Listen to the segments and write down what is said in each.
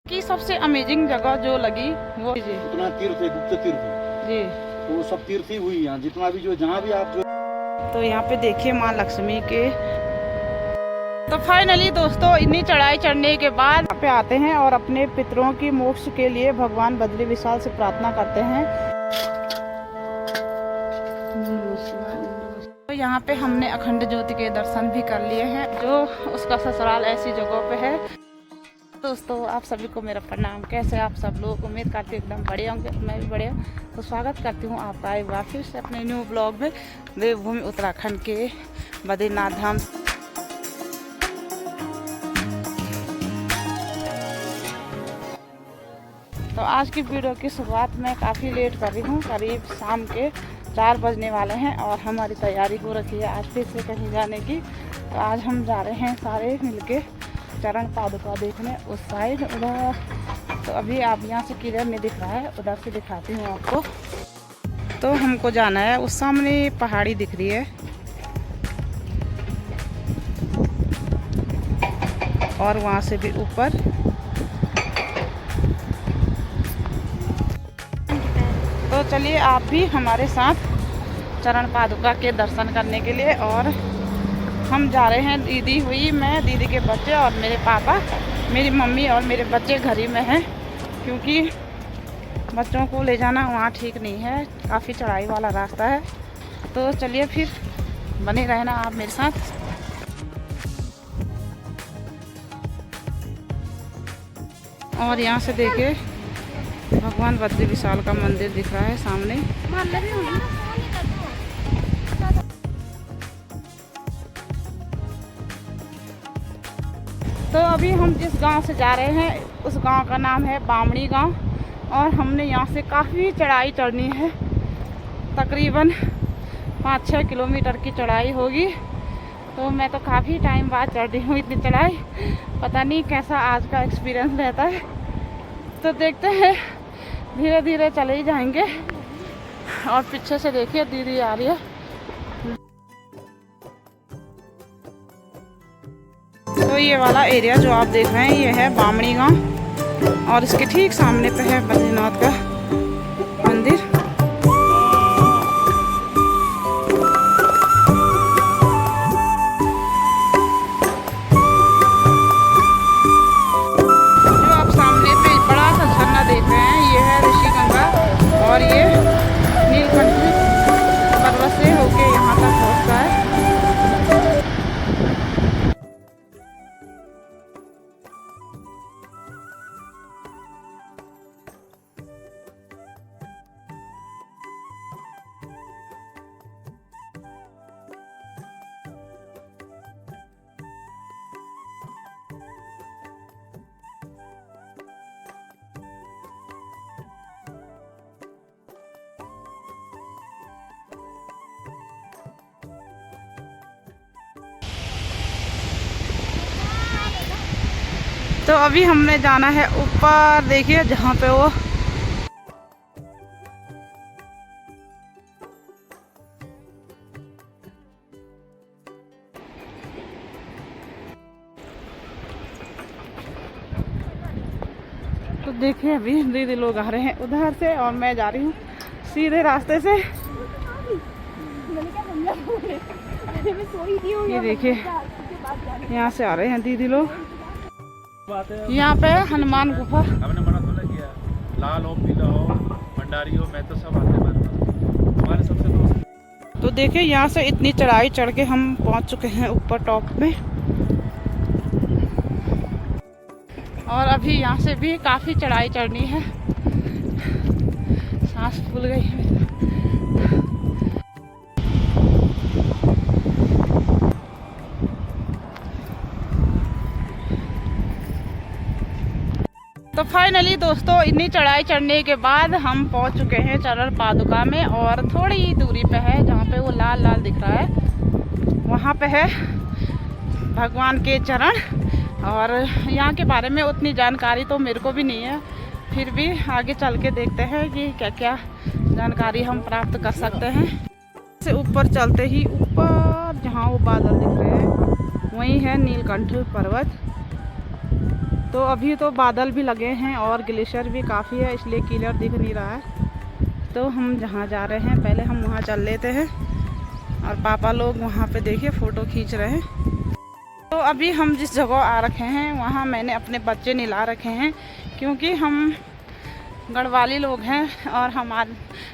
की सबसे अमेजिंग जगह जो लगी वो जी उतना तीर्थ है, गुप्त तीर्थ जी वो सब तीर्थ ही हुई यहाँ, जितना भी जो जहाँ भी आप तो यहाँ पे देखिए माँ लक्ष्मी के। तो फाइनली दोस्तों इतनी चढ़ाई चढ़ने के बाद यहाँ पे आते हैं और अपने पितरों की मोक्ष के लिए भगवान बद्री विशाल से प्रार्थना करते हैं। तो यहाँ पे हमने अखंड ज्योति के दर्शन भी कर लिए हैं, जो उसका ससुराल ऐसी जगहों पे है। दोस्तों आप सभी को मेरा प्रणाम। कैसे आप सब लोग, उम्मीद करती हूँ एकदम बढ़िया होंगे, मैं भी बढ़िया। तो स्वागत करती हूँ आपका एक बार फिर से अपने न्यू ब्लॉग में देवभूमि उत्तराखंड के बद्रीनाथ धाम। तो आज की वीडियो की शुरुआत मैं काफ़ी लेट कर रही हूँ, करीब शाम के 4 बजने वाले हैं और हमारी तैयारी हो रखी है आज फिर से कहीं जाने की। तो आज हम जा रहे हैं सारे मिलके चरण पादुका देखने उस साइड उधर। तो अभी आप यहाँ से क्लियर नहीं दिख रहा है, उधर से दिखाती हूँ आपको। तो हमको जाना है, उस सामने पहाड़ी दिख रही है और वहाँ से भी ऊपर। तो चलिए आप भी हमारे साथ चरण पादुका के दर्शन करने के लिए। और हम जा रहे हैं, दीदी हुई, मैं, दीदी के बच्चे और मेरे पापा, मेरी मम्मी और मेरे बच्चे घर ही में हैं, क्योंकि बच्चों को ले जाना वहाँ ठीक नहीं है, काफ़ी चढ़ाई वाला रास्ता है। तो चलिए फिर बने रहना आप मेरे साथ। और यहाँ से देखिए भगवान बद्री विशाल का मंदिर दिख रहा है सामने। तो अभी हम जिस गांव से जा रहे हैं उस गांव का नाम है बामणी गांव, और हमने यहाँ से काफ़ी चढ़ाई चढ़नी है, तकरीबन 5-6 किलोमीटर की चढ़ाई होगी। तो मैं तो काफ़ी टाइम बाद चढ़ रही हूँ इतनी चढ़ाई, पता नहीं कैसा आज का एक्सपीरियंस रहता है। तो देखते हैं, धीरे धीरे चले ही जाएंगे। और पीछे से देखिए दीदी आ रही है। तो ये वाला एरिया जो आप देख रहे हैं ये है बामणी गांव, और इसके ठीक सामने पे है बद्रीनाथ का मंदिर। जो आप सामने पे बड़ा सा झरना देख रहे हैं ये है ऋषि गंगा, और ये नीलकंठ पर्वत से होके यहाँ तक पहुँचता है। तो अभी हमने जाना है ऊपर, देखिए जहाँ पे वो तो देखिए अभी दीदी लोग आ रहे हैं उधर से और मैं जा रही हूँ सीधे रास्ते से। ये देखिए यहाँ से आ रहे हैं दीदी लोग। यहाँ पे हनुमान गुफा, हमने मना थोड़ा किया, लाल हो पीला हो भंडारी हो, मैं तो सब आते हमारे सबसे दोस्त। तो देखिए यहाँ से इतनी चढ़ाई चढ़ के हम पहुँच चुके हैं ऊपर टॉप में, और अभी यहाँ से भी काफ़ी चढ़ाई चढ़नी है। सांस फूल गई है। तो फाइनली दोस्तों इतनी चढ़ाई चढ़ने के बाद हम पहुंच चुके हैं चरण पादुका में, और थोड़ी ही दूरी पे है जहाँ पे वो लाल लाल दिख रहा है, वहाँ पे है भगवान के चरण। और यहाँ के बारे में उतनी जानकारी तो मेरे को भी नहीं है, फिर भी आगे चल के देखते हैं कि क्या क्या जानकारी हम प्राप्त कर सकते हैं। से ऊपर चलते ही ऊपर जहाँ वो बादल दिख रहे हैं वहीं है नीलकंठ पर्वत। तो अभी तो बादल भी लगे हैं और ग्लेशियर भी काफ़ी है, इसलिए क्लियर दिख नहीं रहा है। तो हम जहाँ जा रहे हैं पहले हम वहाँ चल लेते हैं। और पापा लोग वहाँ पे देखिए फ़ोटो खींच रहे हैं। तो अभी हम जिस जगह आ रखे हैं वहाँ मैंने अपने बच्चे निला रखे हैं, क्योंकि हम गढ़वाली लोग हैं और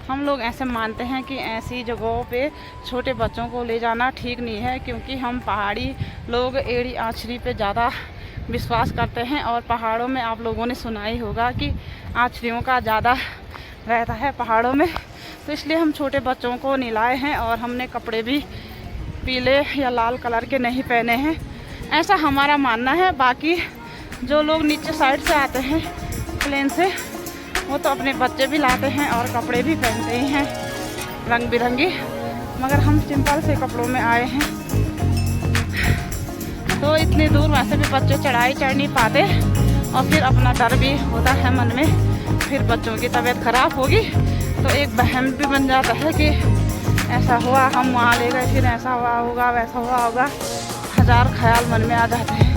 हम लोग ऐसे मानते हैं कि ऐसी जगहों पे छोटे बच्चों को ले जाना ठीक नहीं है, क्योंकि हम पहाड़ी लोग एड़ी आछरी पे ज़्यादा विश्वास करते हैं। और पहाड़ों में आप लोगों ने सुना ही होगा कि आछरियों का ज़्यादा रहता है पहाड़ों में। तो इसलिए हम छोटे बच्चों को निलाए हैं और हमने कपड़े भी पीले या लाल कलर के नहीं पहने हैं, ऐसा हमारा मानना है। बाकी जो लोग नीचे साइड से आते हैं प्लेन से, वो तो अपने बच्चे भी लाते हैं और कपड़े भी पहनते ही हैं रंग बिरंगी, मगर हम सिंपल से कपड़ों में आए हैं। तो इतनी दूर वैसे भी बच्चे चढ़ाई चढ़ नहीं पाते और फिर अपना डर भी होता है मन में, फिर बच्चों की तबीयत ख़राब होगी तो एक वहम भी बन जाता है कि ऐसा हुआ, हम वहाँ ले गए, फिर ऐसा हुआ होगा, वैसा हुआ होगा, हज़ार ख्याल मन में आ जाते हैं।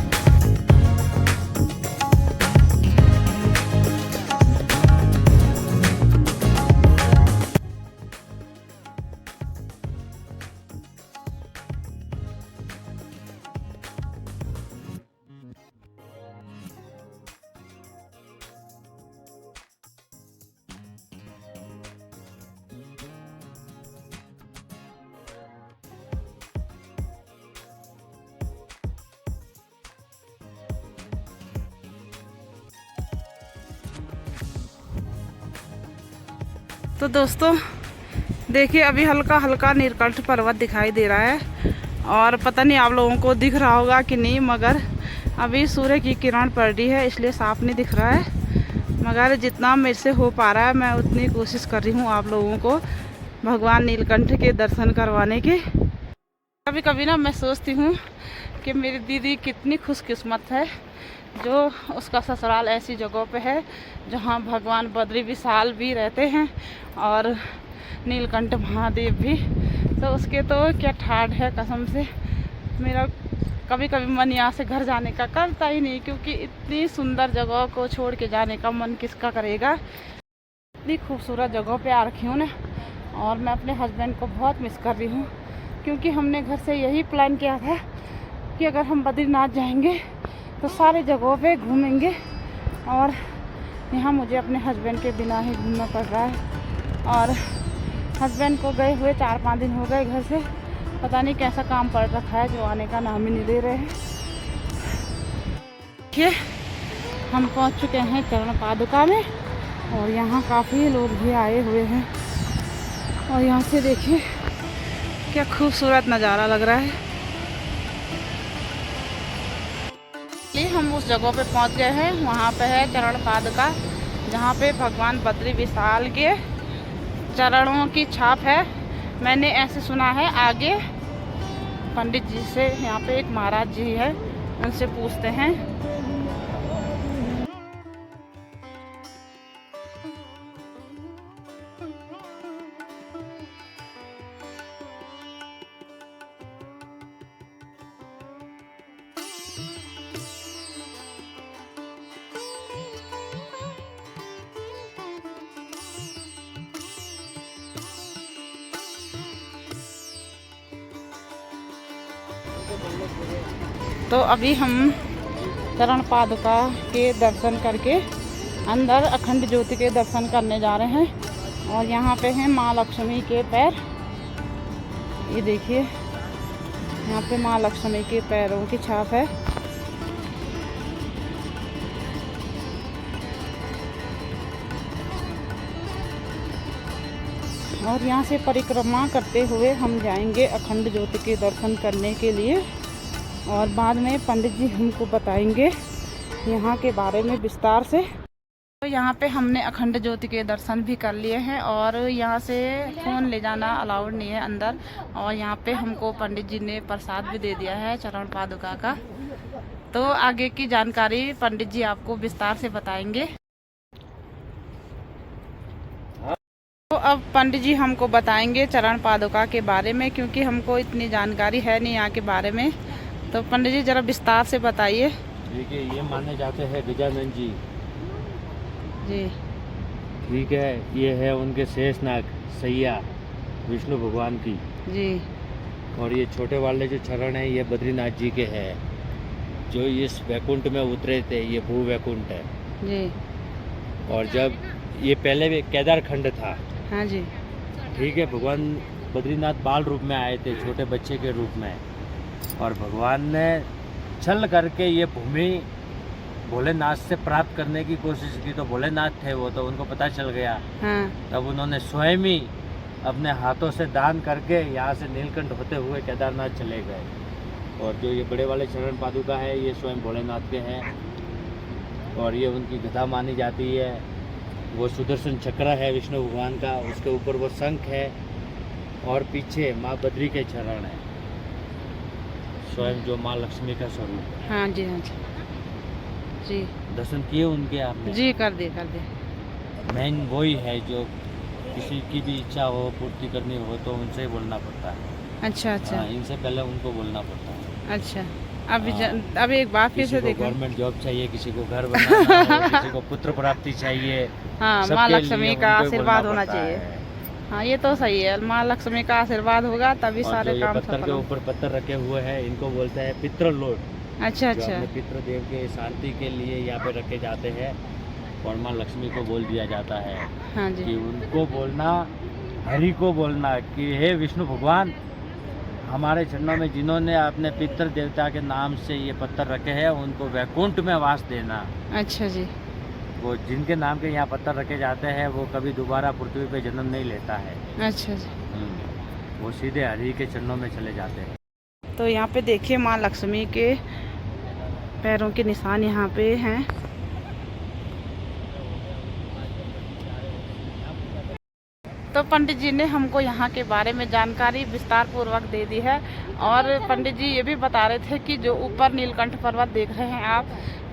तो दोस्तों देखिए अभी हल्का हल्का नीलकंठ पर्वत दिखाई दे रहा है, और पता नहीं आप लोगों को दिख रहा होगा कि नहीं, मगर अभी सूर्य की किरण पड़ रही है इसलिए साफ नहीं दिख रहा है। मगर जितना मेरे से हो पा रहा है मैं उतनी कोशिश कर रही हूँ आप लोगों को भगवान नीलकंठ के दर्शन करवाने की। कभी कभी ना मैं सोचती हूँ कि मेरी दीदी कितनी खुशकिस्मत है जो उसका ससुराल ऐसी जगहों पे है जहाँ भगवान बद्री विशाल भी रहते हैं और नीलकंठ महादेव भी। तो उसके तो क्या ठाठ है, कसम से मेरा कभी कभी मन यहाँ से घर जाने का करता ही नहीं, क्योंकि इतनी सुंदर जगह को छोड़ के जाने का मन किसका करेगा। इतनी खूबसूरत जगहों पे आ रखी हूँ ना, और मैं अपने हस्बैंड को बहुत मिस कर रही हूँ, क्योंकि हमने घर से यही प्लान किया था कि अगर हम बद्रीनाथ जाएंगे तो सारे जगहों पे घूमेंगे, और यहाँ मुझे अपने हस्बैंड के बिना ही घूमना पड़ रहा है। और हस्बैंड को गए हुए 4-5 दिन हो गए घर से, पता नहीं कैसा काम पड़ रखा है जो आने का नाम ही नहीं ले रहे हैं। देखिए हम पहुँच चुके हैं चरण पादुका में, और यहाँ काफ़ी लोग भी आए हुए हैं, और यहाँ से देखिए क्या खूबसूरत नज़ारा लग रहा है। हम उस जगह पे पहुंच गए हैं, वहाँ पे है चरण पादुका, जहाँ पे भगवान बद्री विशाल के चरणों की छाप है। मैंने ऐसे सुना है, आगे पंडित जी से, यहाँ पे एक महाराज जी है, उनसे पूछते हैं। तो अभी हम चरण पादुका के दर्शन करके अंदर अखंड ज्योति के दर्शन करने जा रहे हैं। और यहाँ पे हैं माँ लक्ष्मी के पैर, ये देखिए यहाँ पे माँ लक्ष्मी के पैरों की छाप है। और यहाँ से परिक्रमा करते हुए हम जाएंगे अखंड ज्योति के दर्शन करने के लिए, और बाद में पंडित जी हमको बताएंगे यहाँ के बारे में विस्तार से। तो यहाँ पे हमने अखंड ज्योति के दर्शन भी कर लिए हैं, और यहाँ से फ़ोन ले जाना अलाउड नहीं है अंदर। और यहाँ पे हमको पंडित जी ने प्रसाद भी दे दिया है चरण पादुका का। तो आगे की जानकारी पंडित जी आपको विस्तार से बताएंगे। तो अब पंडित जी हमको बताएंगे चरण पादुका के बारे में, क्योंकि हमको इतनी जानकारी है नहीं यहाँ के बारे में। तो पंडित जी ज़रा विस्तार से बताइए। देखिए ये माने जाते हैं गजानन जी। जी ठीक है, ये है उनके शेषनाग सैया विष्णु भगवान की। जी और ये छोटे वाले जो चरण हैं ये बद्रीनाथ जी के हैं, जो इस वैकुंठ में उतरे थे। ये भू वैकुंठ है। जी और जब ये पहले भी केदार खंड था, हाँ जी ठीक है, भगवान बद्रीनाथ बाल रूप में आए थे, छोटे बच्चे के रूप में। और भगवान ने छल करके ये भूमि भोलेनाथ से प्राप्त करने की कोशिश की। तो भोलेनाथ थे वो, तो उनको पता चल गया। हाँ तब उन्होंने स्वयं ही अपने हाथों से दान करके यहाँ से नीलकंठ होते हुए केदारनाथ चले गए। और जो ये बड़े वाले चरण पादुका है ये स्वयं भोलेनाथ के हैं। और ये उनकी गदा मानी जाती है। वो सुदर्शन चक्र है विष्णु भगवान का, उसके ऊपर वो शंख है। और पीछे माँ बद्री के चरण है, स्वयं जो माँ लक्ष्मी का स्वरूप है। हाँ जी हाँ जी दर्शन किए उनके आपने? जी कर दे मेन वही है, जो किसी की भी इच्छा हो पूर्ति करनी हो तो उनसे ही बोलना पड़ता है। अच्छा अच्छा हाँ, इनसे पहले उनको बोलना पड़ता है। अच्छा अभी हाँ। अभी एक बात फिर किसी से को देखो। गवर्नमेंट जॉब चाहिए, किसी को घर बनाना हो, किसी को पुत्र प्राप्ति चाहिए। हाँ सबके माँ लिए लक्ष्मी का उनको ही आशीर्वाद बोलना होना पड़ता चाहिए। है। हाँ ये तो सही है, माँ लक्ष्मी का आशीर्वाद होगा तभी और सारे जो ये काम पत्थर सफल के होंगे। ऊपर पत्थर रखे हुए हैं इनको बोलते हैं पितृलोट। अच्छा जो अच्छा अपने पितृदेव के शांति के लिए यहाँ पे रखे जाते हैं। और माँ लक्ष्मी को बोल दिया जाता है हाँ कि जी उनको बोलना, हरि को बोलना कि हे विष्णु भगवान, हमारे चरणों में जिन्होंने अपने पितृ देवता के नाम से ये पत्थर रखे हैं उनको वैकुंठ में वास देना। अच्छा जी वो जिनके नाम के यहाँ पत्थर रखे जाते हैं वो कभी दोबारा पृथ्वी पे जन्म नहीं लेता है। अच्छा जी। वो सीधे हरि के चरणों में चले जाते हैं। तो यहाँ पे देखिए माँ लक्ष्मी के पैरों के निशान यहाँ पे हैं। तो पंडित जी ने हमको यहाँ के बारे में जानकारी विस्तार पूर्वक दे दी है। और पंडित जी ये भी बता रहे थे कि जो ऊपर नीलकंठ पर्वत देख रहे हैं आप,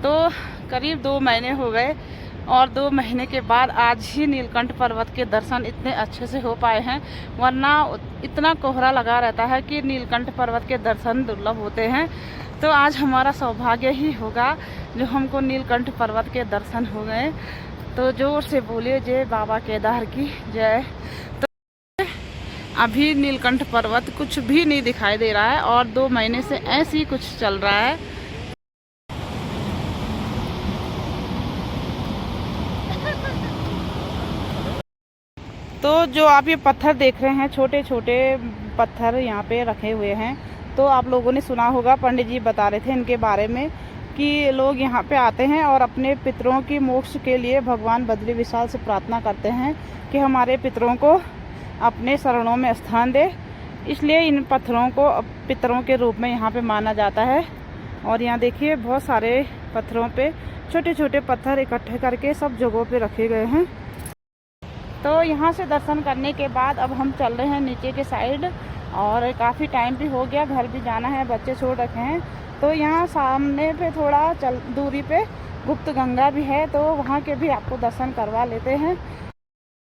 तो करीब 2 महीने हो गए और 2 महीने के बाद आज ही नीलकंठ पर्वत के दर्शन इतने अच्छे से हो पाए हैं। वरना इतना कोहरा लगा रहता है कि नीलकंठ पर्वत के दर्शन दुर्लभ होते हैं। तो आज हमारा सौभाग्य ही होगा जो हमको नीलकंठ पर्वत के दर्शन हो गए। तो जोर से बोलिए जय बाबा केदार की जय। तो अभी नीलकंठ पर्वत कुछ भी नहीं दिखाई दे रहा है और 2 महीने से ऐसे ही कुछ चल रहा है। तो जो आप ये पत्थर देख रहे हैं, छोटे छोटे पत्थर यहाँ पे रखे हुए हैं। तो आप लोगों ने सुना होगा, पंडित जी बता रहे थे इनके बारे में कि लोग यहाँ पे आते हैं और अपने पितरों की मोक्ष के लिए भगवान बद्री विशाल से प्रार्थना करते हैं कि हमारे पितरों को अपने शरणों में स्थान दे। इसलिए इन पत्थरों को पितरों के रूप में यहाँ पे माना जाता है। और यहाँ देखिए बहुत सारे पत्थरों पे छोटे छोटे पत्थर इकट्ठे करके सब जगहों पे रखे गए हैं। तो यहाँ से दर्शन करने के बाद अब हम चल रहे हैं नीचे के साइड। और काफ़ी टाइम भी हो गया, घर भी जाना है, बच्चे छोड़ रखे हैं। तो यहाँ सामने पे थोड़ा दूरी पे गुप्त गंगा भी है, तो वहाँ के भी आपको दर्शन करवा लेते हैं।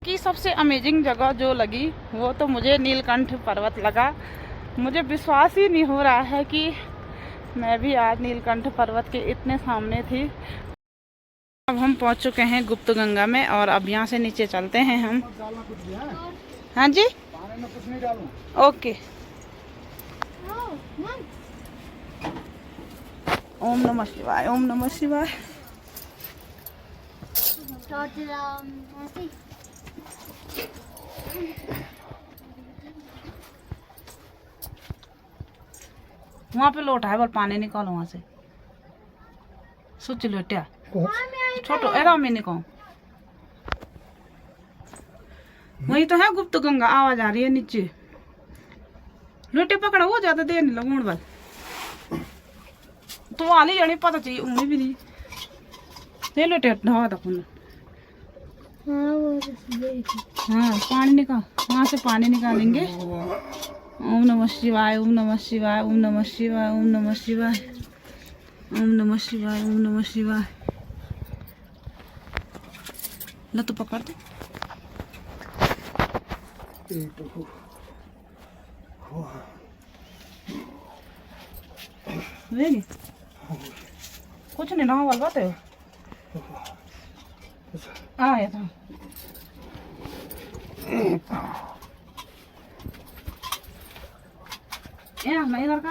कि सबसे अमेजिंग जगह जो लगी वो तो मुझे नीलकंठ पर्वत लगा। मुझे विश्वास ही नहीं हो रहा है कि मैं भी आज नीलकंठ पर्वत के इतने सामने थी। अब हम पहुंच चुके हैं गुप्त गंगा में और अब यहाँ से नीचे चलते हैं हम। हाँ जी ओके। ओम नमः शिवाय, ओम नमः शिवाय। वहाँ पे लोटा है, बल पानी निकालो वहाँ से। सोच लो क्या छोटो एरा में निकालो। वही तो है गुप्त गंगा, आवाज आ रही है नीचे। लोटे पकड़ा वो ज्यादा देर नहीं लगूण बल तो वाली जनी पता चाहिए उन्हें भी नहीं ले लोटे ढवा तक। हाँ पानी निकाल, वहाँ से पानी निकालेंगे। ओम नमः शिवाय, ओम नमः शिवाय, ओम नमः शिवाय, ओम नमः शिवाय, ओम नमः शिवाय, ओम नमः शिवाय। ला तो पकड़ दे। कुछ नहीं ना वाल बात है ये तो मैं इधर का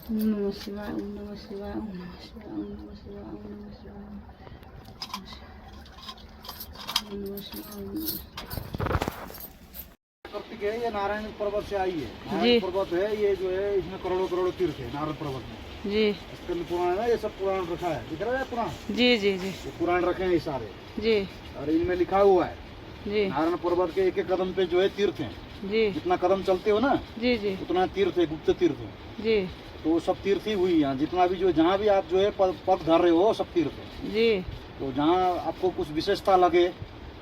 ओम नमः शिवाय ओम नमः शिवाय ओम नमः शिवाय ओम नमः शिवाय ओम नमः शिवाय ओम नमः शिवाय। कार्तिक है, ये नारायण पर्वत से आई है। जी। नारायण पर्वत है, ये जो है इसमें करोड़ों करोड़ों तीर्थ है नारायण पर्वत में। जी इसके अंदर पुराण है ना, ये सब पुराण रखा है, दिख रहा है पुराण, जी जी जी ये पुराण रखे हैं ये सारे, जी और इनमें लिखा हुआ है जी नारायण पर्वत के एक एक कदम पे जो है तीर्थ है। जी जितना कदम चलते हो ना जी जी उतना तीर्थ है, गुप्त तीर्थ है। जी तो वो सब तीर्थ ही हुई यहाँ, जितना भी जो जहाँ भी आप जो है पद धर रहे हो सब तीर्थ है। जी तो जहाँ आपको कुछ विशेषता लगे,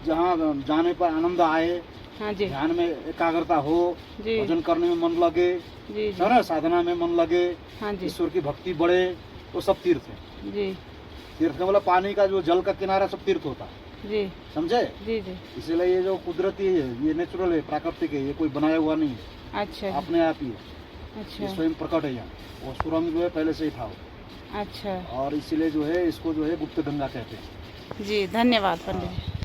जहाँ जाने पर आनंद आए, हाँ जी ध्यान में एकाग्रता हो, जी भजन करने में मन लगे, जी जी है ना, साधना में मन लगे, हाँ जी ईश्वर की भक्ति बढ़े, तो सब तीर्थ है। जी तीर्थ का मतलब पानी का जो जल का किनारा सब तीर्थ होता है, जी समझे। जी जी इसलिए ये जो कुदरती है, ये नेचुरल है, प्राकृतिक है, ये कोई बनाया हुआ नहीं है, अच्छा अपने आप ही है, ये अच्छा स्वयं प्रकट है यहाँ। और सुरंग जो है पहले से ही था वो, अच्छा और इसीलिए जो है इसको जो है गुप्त गंगा कहते हैं। जी धन्यवाद पंडित जी।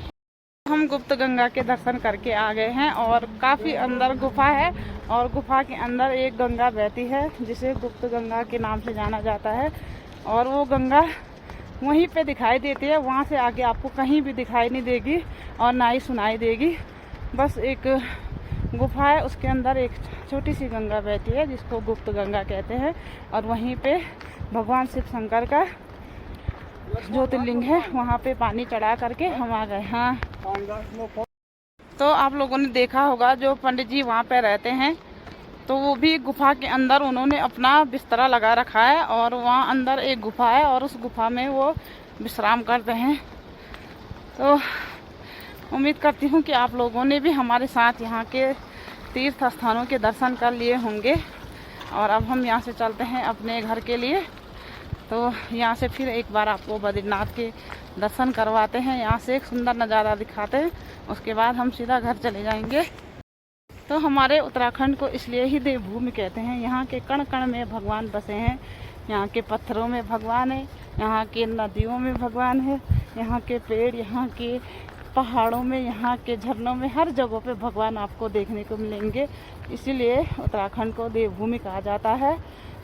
हम गुप्त गंगा के दर्शन करके आ गए हैं और काफ़ी अंदर गुफा है और गुफा के अंदर एक गंगा बहती है जिसे गुप्त गंगा के नाम से जाना जाता है। और वो गंगा वहीं पे दिखाई देती है, वहाँ से आगे आपको कहीं भी दिखाई नहीं देगी और ना ही सुनाई देगी। बस एक गुफा है, उसके अंदर एक छोटी सी गंगा बहती है जिसको गुप्त गंगा कहते हैं। और वहीं पे भगवान शिव शंकर का ज्योतिर्लिंग है, वहाँ पे पानी चढ़ा करके हम आ गए। हाँ, तो आप लोगों ने देखा होगा जो पंडित जी वहाँ पे रहते हैं, तो वो भी गुफा के अंदर उन्होंने अपना बिस्तरा लगा रखा है और वहाँ अंदर एक गुफा है और उस गुफा में वो विश्राम करते हैं। तो उम्मीद करती हूँ कि आप लोगों ने भी हमारे साथ यहाँ के तीर्थ स्थानों के दर्शन कर लिए होंगे। और अब हम यहाँ से चलते हैं अपने घर के लिए। तो यहाँ से फिर एक बार आपको बद्रीनाथ के दर्शन करवाते हैं, यहाँ से एक सुंदर नज़ारा दिखाते हैं, उसके बाद हम सीधा घर चले जाएंगे। तो हमारे उत्तराखंड को इसलिए ही देवभूमि कहते हैं, यहाँ के कण कण में भगवान बसे हैं। यहाँ के पत्थरों में भगवान है, यहाँ के नदियों में भगवान है, यहाँ के पेड़, यहाँ के पहाड़ों में, यहाँ के झरनों में, हर जगह पे भगवान आपको देखने को मिलेंगे। इसीलिए उत्तराखंड को देवभूमि कहा जाता है।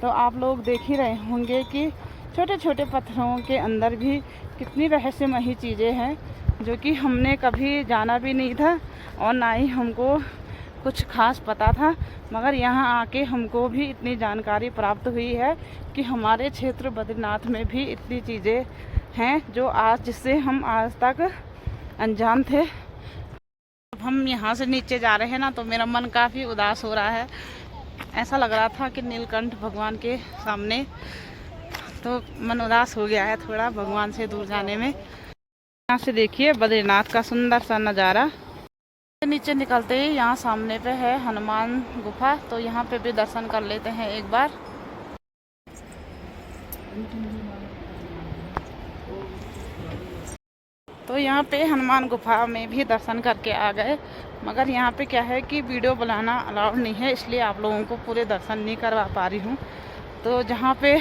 तो आप लोग देख ही रहे होंगे कि छोटे छोटे पत्थरों के अंदर भी कितनी रहस्यमयी चीज़ें हैं जो कि हमने कभी जाना भी नहीं था और ना ही हमको कुछ खास पता था। मगर यहाँ आके हमको भी इतनी जानकारी प्राप्त हुई है कि हमारे क्षेत्र बद्रीनाथ में भी इतनी चीज़ें हैं जो आज जिससे हम आज तक अनजान थे। अब हम यहाँ से नीचे जा रहे हैं ना, तो मेरा मन काफ़ी उदास हो रहा है। ऐसा लग रहा था कि नीलकंठ भगवान के सामने, तो मन उदास हो गया है थोड़ा भगवान से दूर जाने में। यहाँ से देखिए बद्रीनाथ का सुंदर सा नज़ारा। नीचे निकलते ही यहाँ सामने पे है हनुमान गुफा, तो यहाँ पे भी दर्शन कर लेते हैं एक बार। तो यहाँ पे हनुमान गुफा में भी दर्शन करके आ गए, मगर यहाँ पे क्या है कि वीडियो बनाना अलाउड नहीं है, इसलिए आप लोगों को पूरे दर्शन नहीं करवा पा रही हूँ। तो जहाँ पे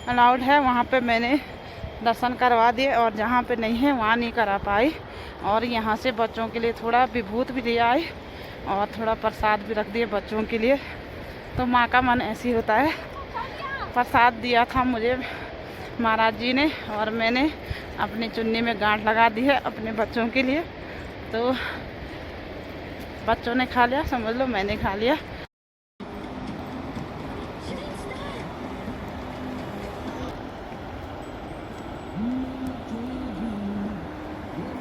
अलाउड है वहाँ पे मैंने दर्शन करवा दिए और जहाँ पे नहीं है वहाँ नहीं करा पाई। और यहाँ से बच्चों के लिए थोड़ा विभूत भी दिया है और थोड़ा प्रसाद भी रख दिए बच्चों के लिए। तो माँ का मन ऐसी होता है। प्रसाद दिया था मुझे महाराज जी ने और मैंने अपनी चुन्नी में गांठ लगा दी है अपने बच्चों के लिए। तो बच्चों ने खा लिया, समझ लो मैंने खा लिया।